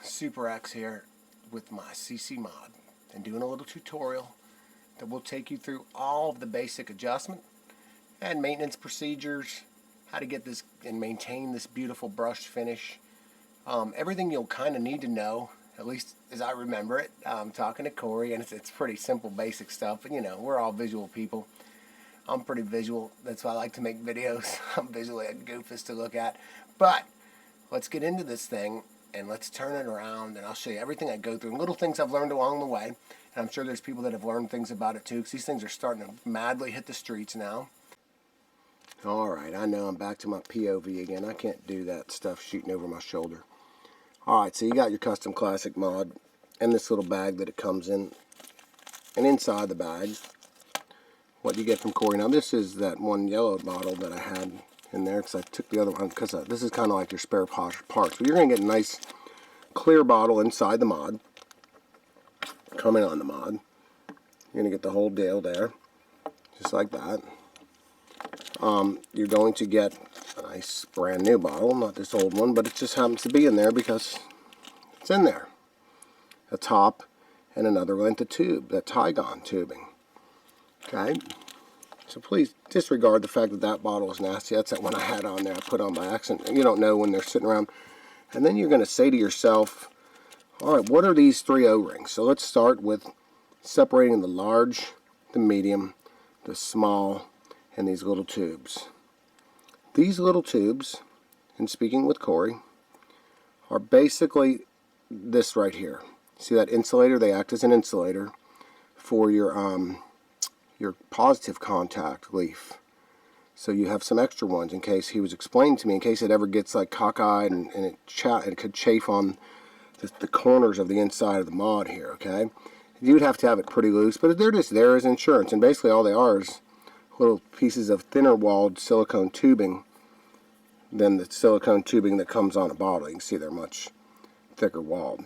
Super X here with my CC mod and doing a little tutorial that will take you through all of the basic adjustment and maintenance procedures, how to get this and maintain this beautiful brushed finish. Everything you'll kind of need to know, at least as I remember it. I'm talking to Corey, and it's pretty simple basic stuff, and you know, we're all visual people. I'm pretty visual, that's why I like to make videos. I'm visually a goofus to look at. But let's get into this thing and let's turn it around, and I'll show you everything I go through and little things I've learned along the way. And I'm sure there's people that have learned things about it too, because these things are starting to madly hit the streets now. Alright, I know I'm back to my POV again. I can't do that stuff shooting over my shoulder. Alright, so you got your custom classic mod and this little bag that it comes in. And inside the bag, what you get from Corey. Now this is that one yellow bottle that I had in there, because I took the other one, because this is kind of like your spare parts. But you're going to get a nice clear bottle inside the mod, coming on the mod. You're going to get the whole deal there, just like that. You're going to get a nice brand new bottle, not this old one, but it just happens to be in there because it's in there. A top and another length of tube, that Tygon tubing. Okay, so please disregard the fact that that bottle is nasty. That's that one I had on there, I put on by accident. And you don't know when they're sitting around. And then you're going to say to yourself, alright, what are these three O-rings? So let's start with separating the large, the medium, the small, and these little tubes. These little tubes, in speaking with Corey, are basically this right here. See that insulator? They act as an insulator for your positive contact leaf. So you have some extra ones in case, he was explaining to me, in case it ever gets like cockeyed and it could chafe on the corners of the inside of the mod here, okay? You'd have to have it pretty loose, but they're just there as insurance, and basically all they are is little pieces of thinner walled silicone tubing than the silicone tubing that comes on a bottle. You can see they're much thicker walled.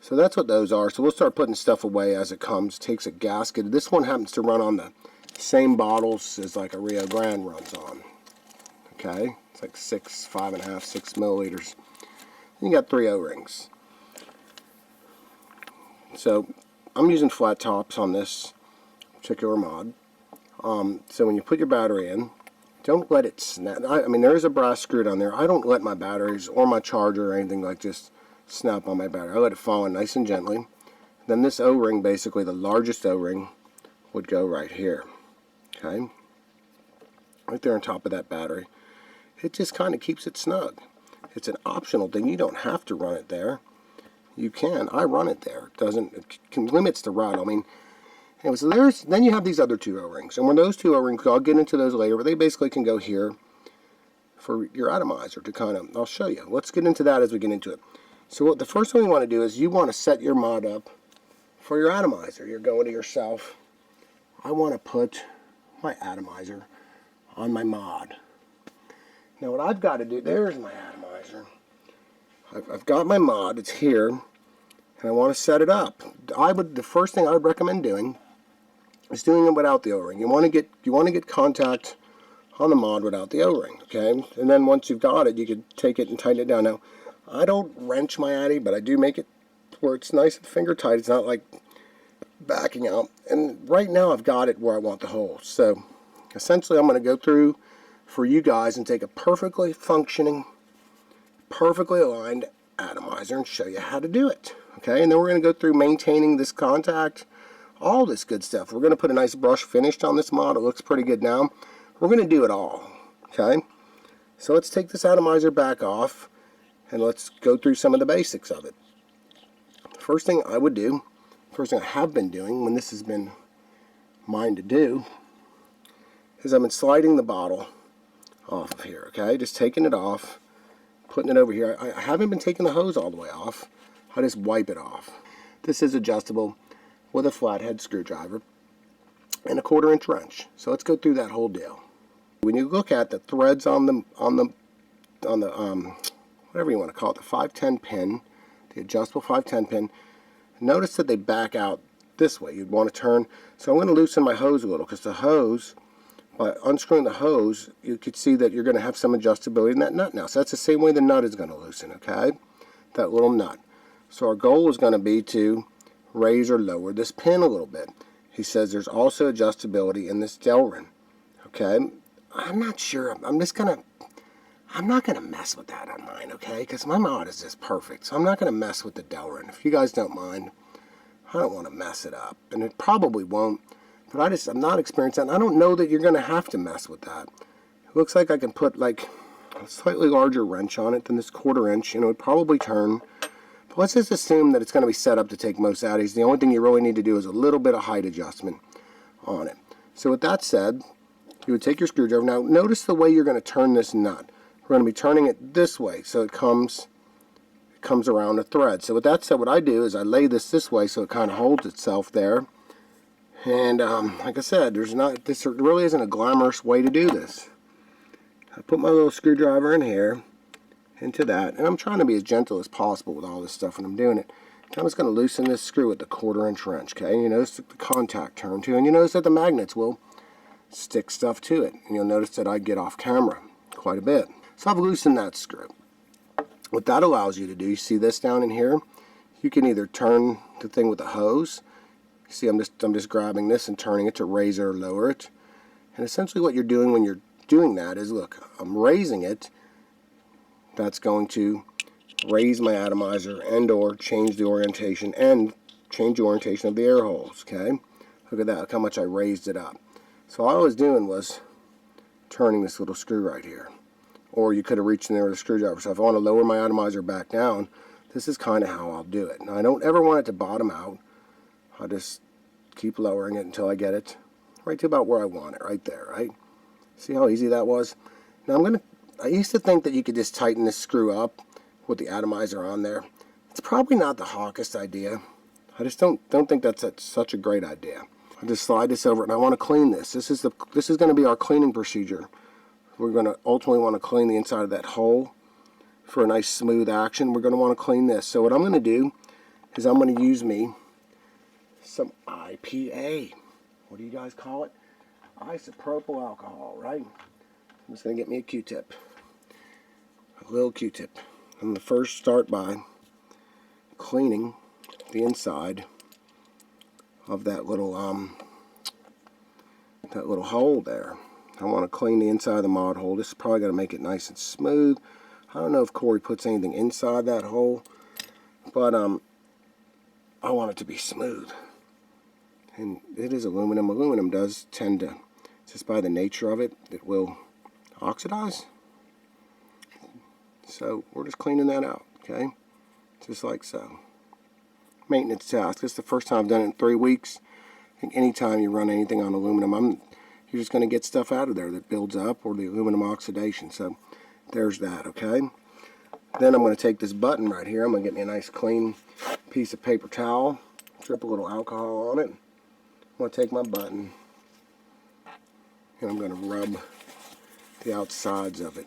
So that's what those are. So we'll start putting stuff away as it comes. It takes a gasket. This one happens to run on the same bottles as like a Rio Grande runs on. Okay, it's like 5.5, 6 milliliters. And you got 3 O-rings. So I'm using flat tops on this particular mod. So when you put your battery in, don't let it snap. I mean, there is a brass screw down there. I don't let my batteries or my charger or anything like just snap on my battery. I let it fall in nice and gently. Then this O-ring, basically the largest O-ring, would go right here. Okay? Right there on top of that battery. It just kind of keeps it snug. It's an optional thing. You don't have to run it there. You can. I run it there. It limits the rattle. I mean, anyway, so then you have these other 2 O-rings. And when those 2 O-rings, I'll get into those later, but they basically can go here for your atomizer to kind of, I'll show you. Let's get into that as we get into it. So the first thing you want to do is you want to set your mod up for your atomizer. You're going to yourself, I want to put my atomizer on my mod. Now what I've got to do, there's my atomizer. I've got my mod, it's here, and I want to set it up. The first thing I would recommend doing is doing it without the O-ring. You want to get contact on the mod without the O-ring, okay? And then once you've got it, you can take it and tighten it down. Now, I don't wrench my Addy, but I do make it where it's nice and finger tight. It's not like backing out. And right now I've got it where I want the hole. So essentially I'm going to go through for you guys and take a perfectly functioning, perfectly aligned atomizer and show you how to do it. Okay, and then we're going to go through maintaining this contact, all this good stuff. We're going to put a nice brush finish on this mod. It looks pretty good now. We're going to do it all. Okay, so let's take this atomizer back off and let's go through some of the basics of it. First thing I would do, first thing I have been doing when this has been mine to do, is I've been sliding the bottle off of here. Okay, just taking it off, putting it over here. I haven't been taking the hose all the way off. I just wipe it off. This is adjustable with a flathead screwdriver and a 1/4-inch wrench. So let's go through that whole deal. When you look at the threads on the whatever you want to call it, the 510 pin, the adjustable 510 pin, notice that they back out this way. You'd want to turn. So I'm going to loosen my hose a little because the hose by unscrewing the hose, you could see that you're going to have some adjustability in that nut now. So that's the same way the nut is going to loosen, okay? That little nut. So our goal is going to be to raise or lower this pin a little bit. He says there's also adjustability in this Delrin, okay? I'm not sure. I'm not going to mess with that on mine, okay? Because my mod is just perfect. So I'm not going to mess with the Delrin. If you guys don't mind, I don't want to mess it up. And it probably won't. But I'm not experienced that. And I don't know that you're going to have to mess with that. It looks like I can put like a slightly larger wrench on it than this 1/4 inch. You know, it'd probably turn. But let's just assume that it's going to be set up to take most out of these. The only thing you really need to do is a little bit of height adjustment on it. So with that said, you would take your screwdriver. Now notice the way you're going to turn this nut. We're going to be turning it this way so it comes around the thread. So with that said, what I do is I lay this way so it kind of holds itself there. And like I said, there really isn't a glamorous way to do this. I put my little screwdriver in here, into that, and I'm trying to be as gentle as possible with all this stuff when I'm doing it. I'm just going to loosen this screw with the 1/4 inch wrench, okay? And you notice that the contact turned too, and you notice that the magnets will stick stuff to it. And you'll notice that I get off camera quite a bit. So I've loosened that screw. What that allows you to do, you see this down in here? You can either turn the thing with a hose. You see I'm just grabbing this and turning it to raise or lower it. And essentially what you're doing when you're doing that is, look, I'm raising it. That's going to raise my atomizer and or change the orientation of the air holes, okay? Look at that, look how much I raised it up. So all I was doing was turning this little screw right here. Or you could have reached in there with a screwdriver. So if I want to lower my atomizer back down, this is kind of how I'll do it. Now I don't ever want it to bottom out. I'll just keep lowering it until I get it right to about where I want it, right there, right? See how easy that was? Now I used to think that you could just tighten this screw up with the atomizer on there. It's probably not the hawkest idea. I just don't think that's such a great idea. I just slide this over and I want to clean this. This is going to be our cleaning procedure. We're going to ultimately want to clean the inside of that hole for a nice smooth action. We're going to want to clean this. So what I'm going to do is I'm going to use me some IPA. What do you guys call it? Isopropyl alcohol, right? I'm just going to get me a Q-tip. A little Q-tip. I'm going to first start by cleaning the inside of that little hole there. I want to clean the inside of the mod hole. This is probably going to make it nice and smooth. I don't know if Corey puts anything inside that hole, but I want it to be smooth. And it is aluminum. Aluminum does tend to, just by the nature of it, it will oxidize. So we're just cleaning that out, okay? Just like so. Maintenance task. This is the first time I've done it in 3 weeks. I think anytime you run anything on aluminum, you're just going to get stuff out of there that builds up, or the aluminum oxidation. So there's that, okay? Then I'm going to take this button right here. I'm going to get me a nice clean piece of paper towel, drip a little alcohol on it. I'm going to take my button and I'm going to rub the outsides of it.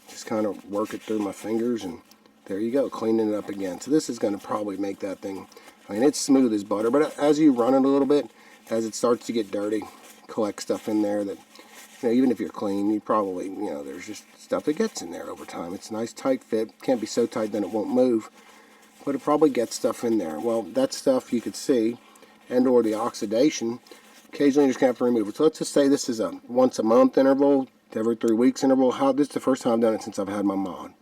Just kind of work it through my fingers, and there you go, cleaning it up again. So this is going to probably make that thing, I mean, it's smooth as butter, but as you run it a little bit, as it starts to get dirty, collect stuff in there that, you know, even if you're clean, you probably, you know, there's just stuff that gets in there over time. It's a nice tight fit. Can't be so tight that it won't move, but it probably gets stuff in there. Well, that stuff you could see, and or the oxidation, occasionally you're just going to have to remove it. So let's just say this is a once a month interval, every 3 weeks interval. This is the first time I've done it since I've had my mod.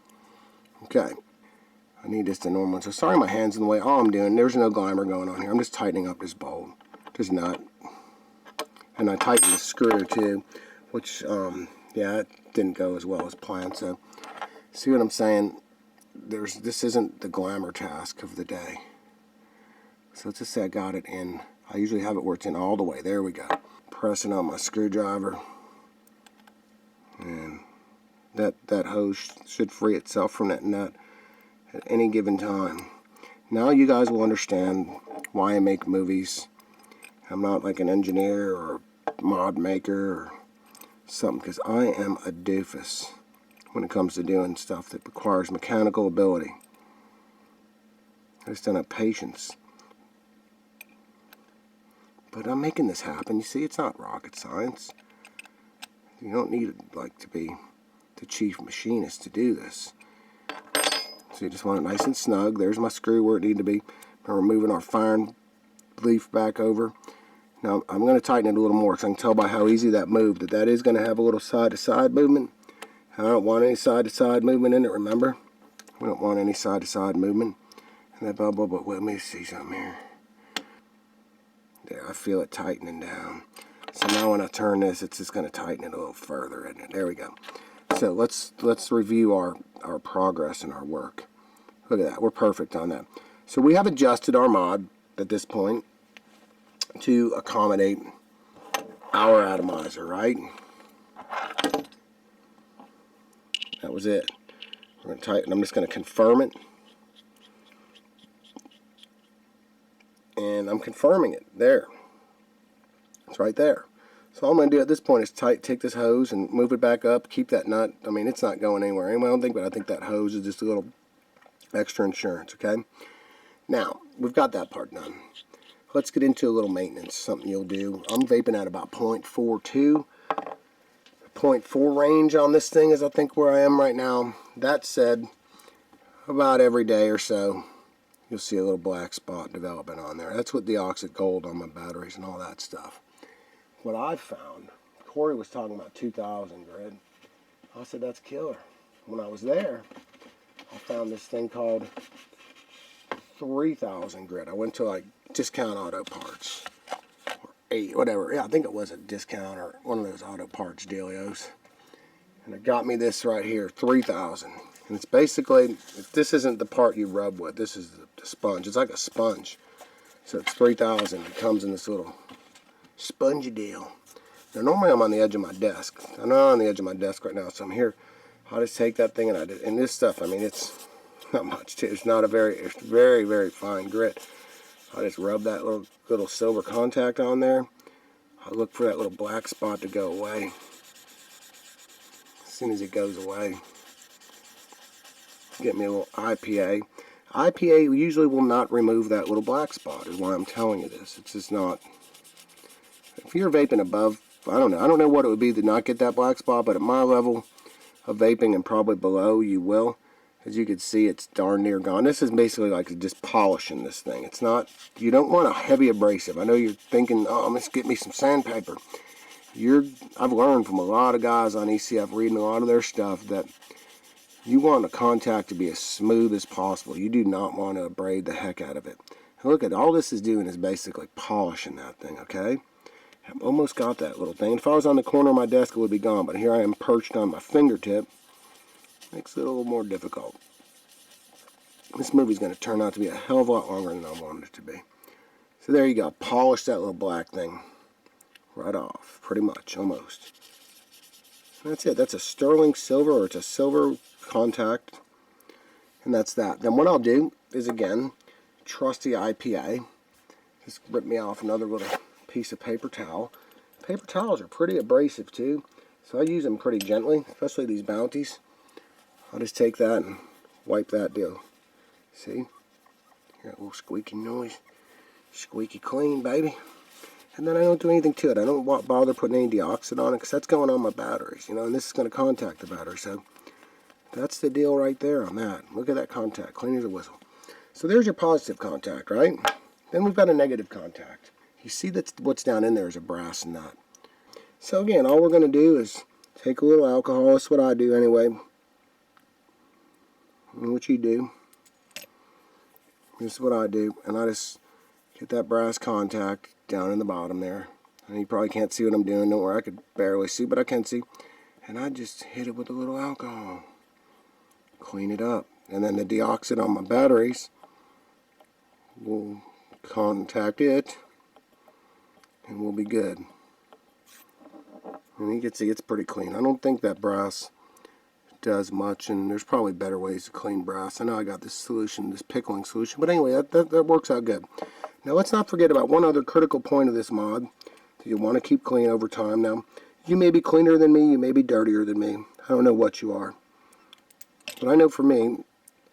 Okay. I need this to normal. So sorry my hand's in the way. All I'm doing, there's no glamour going on here. I'm just tightening up this bolt. This nut. And I tightened the screw too, which, yeah, it didn't go as well as planned. So, see what I'm saying? This isn't the glamour task of the day. So let's just say I got it in. I usually have it where it's in all the way. There we go. Pressing on my screwdriver. And that hose should free itself from that nut at any given time. Now you guys will understand why I make movies. I'm not like an engineer or mod maker or something, because I am a doofus when it comes to doing stuff that requires mechanical ability. I just don't have patience. But I'm making this happen. You see, it's not rocket science. You don't need like to be the chief machinist to do this. So you just want it nice and snug. There's my screw where it needs to be. And we're moving our firing leaf back over. Now I'm going to tighten it a little more because I can tell by how easy that moved that is going to have a little side-to-side movement. I don't want any side-to-side movement in it, remember? We don't want any side-to-side movement. And that bubble, but let me see something here. There, I feel it tightening down. So now when I turn this, it's just going to tighten it a little further, isn't it? There we go. So let's review our progress in our work. Look at that, we're perfect on that. So we have adjusted our mod at this point to accommodate our atomizer, right? That was it. We're going to tighten. I'm just going to confirm it. And I'm confirming it. There. It's right there. So all I'm going to do at this point is take this hose and move it back up. Keep that nut. I mean, it's not going anywhere anyway, I don't think, but I think that hose is just a little extra insurance, okay? Now, we've got that part done. Let's get into a little maintenance, something you'll do. I'm vaping at about 0.42. 0.4 range on this thing is I think where I am right now. That said, about every day or so you'll see a little black spot developing on there. That's with the oxide gold on my batteries and all that stuff. What I've found, Corey was talking about 2,000 grit. I said that's killer. When I was there, I found this thing called 3,000 grit. I went to like Discount Auto Parts. Whatever, yeah, I think it was a Discount or one of those auto parts dealios, and it got me this right here, 3,000. And it's basically, this isn't the part you rub with, this is the sponge. It's like a sponge, so it's 3,000. It comes in this little spongy deal. Now normally I'm on the edge of my desk. I'm not on the edge of my desk right now, so I'm here. I'll just take that thing and this stuff, I mean, it's not much too. It's not a it's very, very fine grit. I just rub that little silver contact on there. I look for that little black spot to go away. As soon as it goes away, get me a little IPA. IPA usually will not remove that little black spot, is why I'm telling you this. It's just not. If you're vaping above, I don't know what it would be to not get that black spot, but at my level of vaping and probably below, you will. As you can see, it's darn near gone. This is basically like just polishing this thing. It's not, you don't want a heavy abrasive. I know you're thinking, oh, let's get me some sandpaper. I've learned from a lot of guys on ECF, reading a lot of their stuff, that you want the contact to be as smooth as possible. You do not want to abrade the heck out of it. And look at all this is doing is basically polishing that thing, okay? I've almost got that little thing. If I was on the corner of my desk, it would be gone, but here I am perched on my fingertip. Makes it a little more difficult. This movie's going to turn out to be a hell of a lot longer than I wanted it to be. So there you go. Polish that little black thing right off, pretty much, almost. And that's it. That's a sterling silver, or it's a silver contact. And that's that. Then what I'll do is, again, trusty IPA. Just rip me off another little piece of paper towel. Paper towels are pretty abrasive too, so I use them pretty gently, especially these Bounties. I'll just take that and wipe that deal. See? Hear that little squeaky noise. Squeaky clean, baby. And then I don't do anything to it. I don't bother putting any deoxide on it because that's going on my batteries, you know, and this is going to contact the battery. So that's the deal right there on that. Look at that contact, clean as a whistle. So there's your positive contact, right? Then we've got a negative contact. You see that what's down in there is a brass nut. So again, all we're going to do is take a little alcohol. That's what I do anyway. And what you do, this is what I do, and I just get that brass contact down in the bottom there. And you probably can't see what I'm doing. Don't worry, I could barely see, but I can see. And I just hit it with a little alcohol. Clean it up. And then the deoxide on my batteries will contact it, and we'll be good. And you can see it's pretty clean. I don't think that brass does much, and there's probably better ways to clean brass. I know I got this solution, this pickling solution, but anyway, that works out good. Now let's not forget about one other critical point of this mod that you want to keep clean over time. Now, you may be cleaner than me, you may be dirtier than me. I don't know what you are. But I know for me,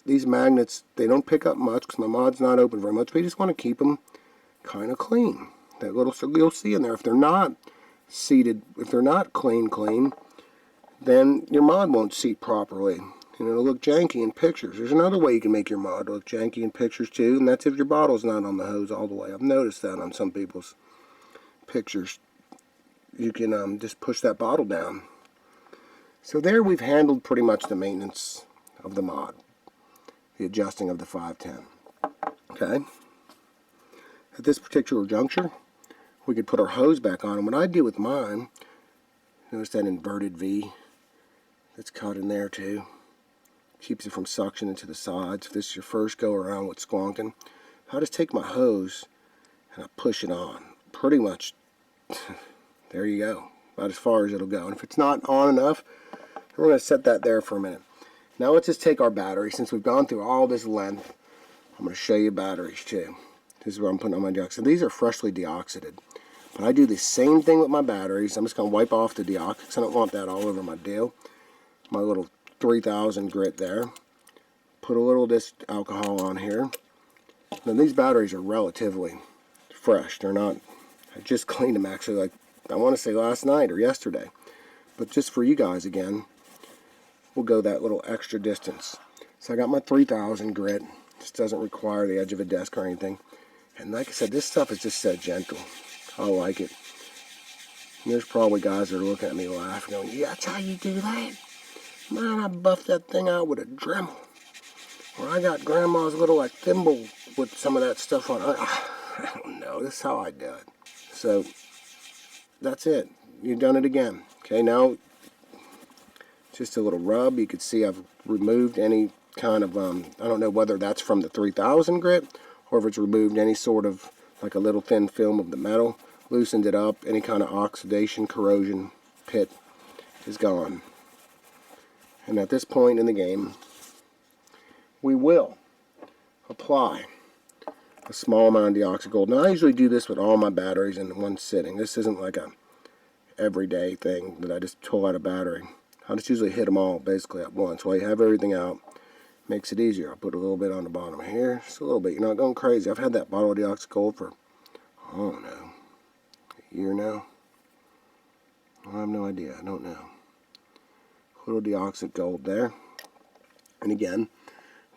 these magnets, they don't pick up much because my mod's not open very much, but you just want to keep them kind of clean. That little circle you'll see in there, if they're not, seated, if they're not clean, then your mod won't seat properly. And it'll look janky in pictures. There's another way you can make your mod look janky in pictures too, and that's if your bottle's not on the hose all the way. I've noticed that on some people's pictures. You can just push that bottle down. So there we've handled pretty much the maintenance of the mod. The adjusting of the 510. Okay. At this particular juncture, we could put our hose back on. And what I do with mine, notice that inverted V that's cut in there too. Keeps it from suction into the sides. If this is your first go around with squonking, I just take my hose and I push it on. Pretty much, there you go. About as far as it'll go. And if it's not on enough, we're going to set that there for a minute. Now let's just take our battery. Since we've gone through all this length, I'm going to show you batteries too. This is where I'm putting on my deoxide. So these are freshly deoxided. But I do the same thing with my batteries. I'm just going to wipe off the deoxide because I don't want that all over my deal. My little 3000 grit there. Put a little of this alcohol on here. Now these batteries are relatively fresh. They're not, I just cleaned them actually, like I want to say last night or yesterday. But just for you guys again, we'll go that little extra distance. So I got my 3000 grit. This doesn't require the edge of a desk or anything. And like I said, this stuff is just so gentle. I like it. And there's probably guys that are looking at me laughing, going, yeah, that's how you do that? Man, I buffed that thing out with a Dremel. Or I got grandma's little like thimble with some of that stuff on. I don't know. This is how I do it. So that's it. You've done it again. Okay, now just a little rub. You can see I've removed any kind of, I don't know whether that's from the 3000 grit or if it's removed any sort of like a little thin film of the metal. Loosened it up. Any kind of oxidation, corrosion, pit is gone. And at this point in the game, we will apply a small amount of deoxygold. Gold. Now I usually do this with all my batteries in one sitting. This isn't like a everyday thing that I just pull out a battery. I just usually hit them all basically at once. While you have everything out, makes it easier. I'll put a little bit on the bottom here, just a little bit. You're not going crazy. I've had that bottle of deoxygold for, I don't know, a year now. I have no idea. I don't know. Little deoxygold there. And again,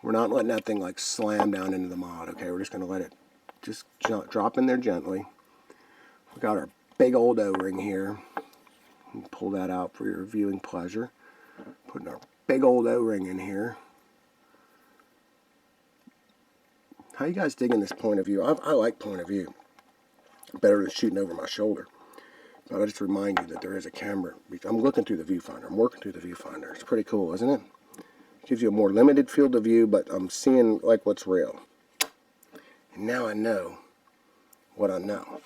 we're not letting that thing like slam down into the mod. Okay, we're just going to let it just drop in there gently. We got our big old O-ring here. Pull that out for your viewing pleasure. Putting our big old O-ring in here. How you guys digging this point of view? I like point of view. Better than shooting over my shoulder. But I just remind you that there is a camera. I'm looking through the viewfinder. I'm working through the viewfinder. It's pretty cool, isn't it? Gives you a more limited field of view, but I'm seeing like what's real. And now I know what I know.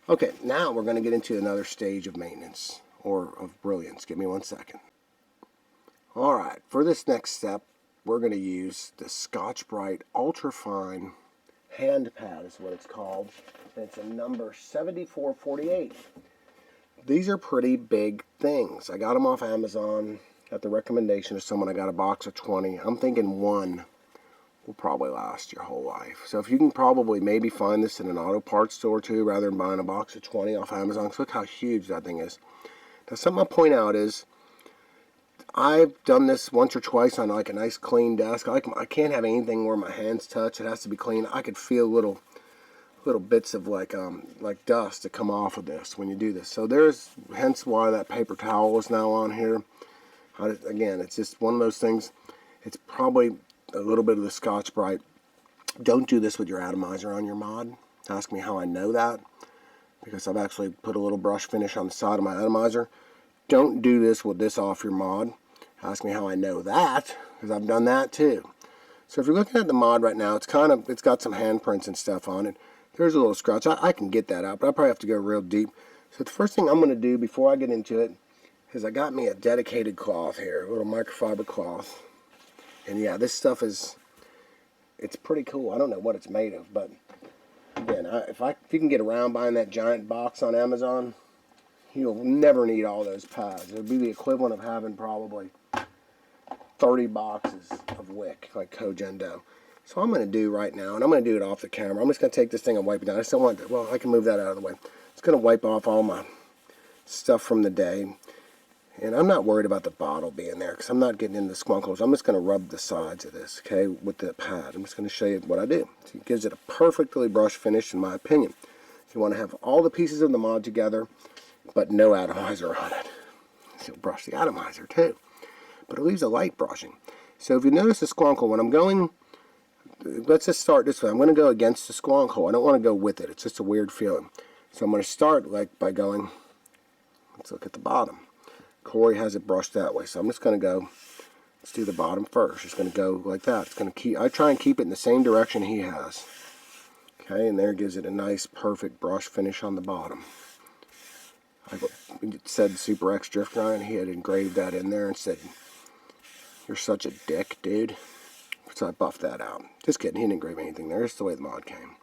Okay, now we're going to get into another stage of maintenance or of brilliance. Give me 1 second. Alright, for this next step, we're going to use the Scotch-Brite Ultra Fine Hand Pad is what it's called. And it's a number 7448. These are pretty big things. I got them off Amazon at the recommendation of someone. I got a box of 20. I'm thinking one will probably last your whole life. So if you can probably maybe find this in an auto parts store too, rather than buying a box of 20 off Amazon. Look how huge that thing is. Now something I'll point out is I've done this once or twice on like a nice clean desk. I can't have anything where my hands touch. It has to be clean. I could feel little bits of like dust that come off of this when you do this. So there's hence why that paper towel is now on here. Again, it's just one of those things. It's probably a little bit of the Scotch-Brite. Don't do this with your atomizer on your mod. Ask me how I know that, because I've actually put a little brush finish on the side of my atomizer. Don't do this with this off your mod. Ask me how I know that, because I've done that too. So if you're looking at the mod right now, it's got some handprints and stuff on it. There's a little scratch. I can get that out, but I probably have to go real deep. So the first thing I'm going to do before I get into it is I got me a dedicated cloth here, a little microfiber cloth. And yeah, this stuff it's pretty cool. I don't know what it's made of, but again, if you can get around buying that giant box on Amazon, you'll never need all those pads. It would be the equivalent of having probably 30 boxes of wick, like Kojendo. So I'm going to do right now, and I'm going to do it off the camera. I'm just going to take this thing and wipe it down. I still want to, well, I can move that out of the way. It's going to wipe off all my stuff from the day. And I'm not worried about the bottle being there because I'm not getting into the squunkles. I'm just going to rub the sides of this, okay, with the pad. I'm just going to show you what I do. So it gives it a perfectly brushed finish, in my opinion. You want to have all the pieces of the mod together, but no atomizer on it. So you'll brush the atomizer too. But it leaves a light brushing. So if you notice the squunkle, when I'm going, let's just start this way. I'm going to go against the squunkle. I don't want to go with it. It's just a weird feeling. So I'm going to start like by going, let's look at the bottom. Corey has it brushed that way. So I'm just going to go, let's do the bottom first. Just going to go like that. It's going to keep, I try and keep it in the same direction he has. Okay, and there it gives it a nice, perfect brush finish on the bottom. It said Super X Drift Grind. He had engraved that in there and said, "You're such a dick, dude." So I buffed that out. Just kidding, he didn't engrave anything there. It's the way the mod came.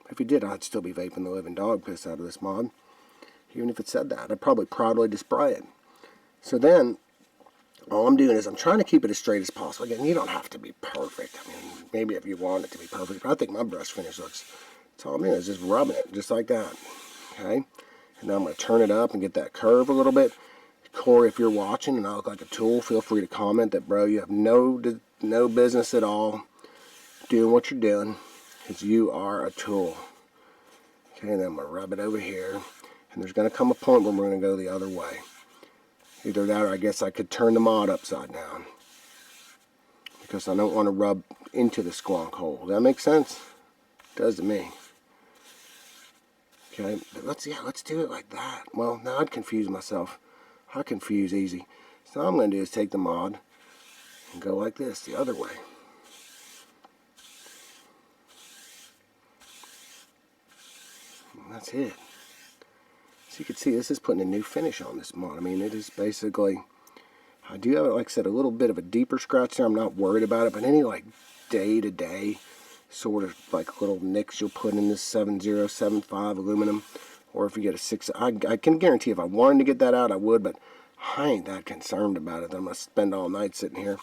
If he did, I'd still be vaping the living dog piss out of this mod. Even if it said that, I'd probably proudly display it. So then, all I'm doing is I'm trying to keep it as straight as possible. Again, you don't have to be perfect. I mean, maybe if you want it to be perfect, but I think my brush finish looks, that's all I'm doing is just rubbing it, just like that. Okay? And now I'm going to turn it up and get that curve a little bit. Corey, if you're watching and I look like a tool, feel free to comment that, bro, you have no business at all doing what you're doing, because you are a tool. Okay, and then I'm going to rub it over here. And there's going to come a point where we're going to go the other way. Either that or I guess I could turn the mod upside down, because I don't want to rub into the squonk hole. Does that make sense? It does to me. Okay, but let's do it like that. Well, now I'd confuse myself. I confuse easy. So all I'm going to do is take the mod and go like this, the other way. And that's it. So you can see this is putting a new finish on this mod. I mean, it is basically, I do have, like I said, a little bit of a deeper scratch there. I'm not worried about it, but any like day-to-day sort of like little nicks you'll put in this 7075 aluminum, or if you get a 6, I can guarantee if I wanted to get that out, I would, but I ain't that concerned about it. I'm going to spend all night sitting here,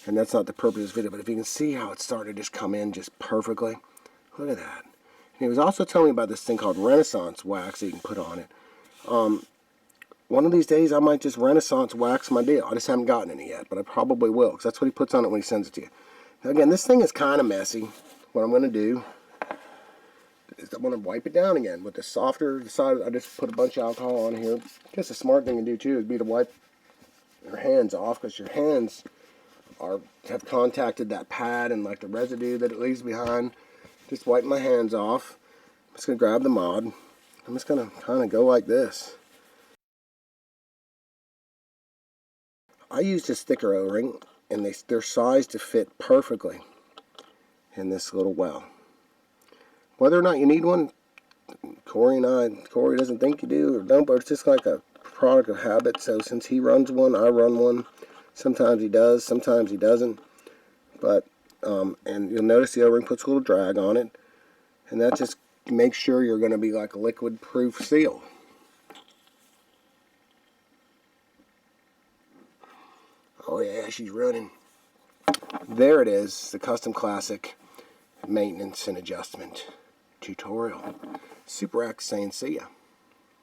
and that's not the purpose of this video. But if you can see how it started to just come in just perfectly, look at that. And he was also telling me about this thing called Renaissance wax that you can put on it. One of these days I might just Renaissance wax my deal. I just haven't gotten any yet, but I probably will, because that's what he puts on it when he sends it to you. Now again, this thing is kind of messy. What I'm going to do is I'm going to wipe it down again with the softer side. I just put a bunch of alcohol on here. I guess a smart thing to do too would be to wipe your hands off, because your hands have contacted that pad and like the residue that it leaves behind. Just wipe my hands off. I'm just going to grab the mod. I'm just going to kind of go like this. I used a sticker O-ring, and they're sized to fit perfectly in this little well. Whether or not you need one, Corey doesn't think you do or don't, but it's just like a product of habit. So since he runs one, I run one. Sometimes he does, sometimes he doesn't. But and you'll notice the O-ring puts a little drag on it, and that just makes sure you're going to be like a liquid-proof seal. Oh yeah, she's running. There it is, the Custom Classic maintenance and adjustment tutorial. Super X saying see ya.